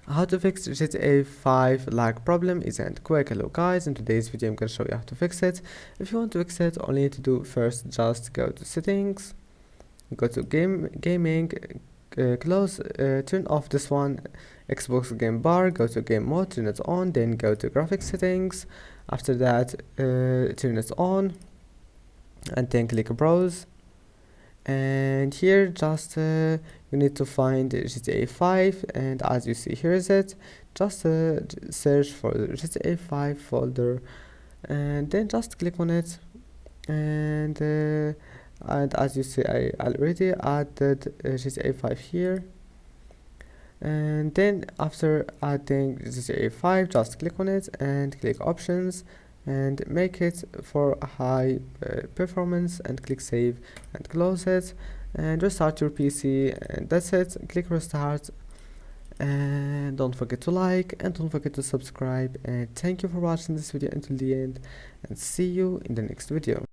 How to fix GTA 5 lag problem isn't quick. Hello guys, in today's video I'm gonna show you how to fix it. If you want to fix it, all you need to do first, just go to settings, go to gaming, turn off this one, Xbox game bar, go to game mode, turn it on, then go to graphics settings. After that, turn it on, and then click browse. And here just you need to find GTA 5, and as you see here is it. Just search for the GTA 5 folder, and then just click on it. And as you see, I already added GTA 5 here. And then after adding GTA 5, just click on it and click options and make it for a high performance, and click save and close it and restart your PC, and that's it. Click restart, and don't forget to like and don't forget to subscribe, and thank you for watching this video until the end, and see you in the next video.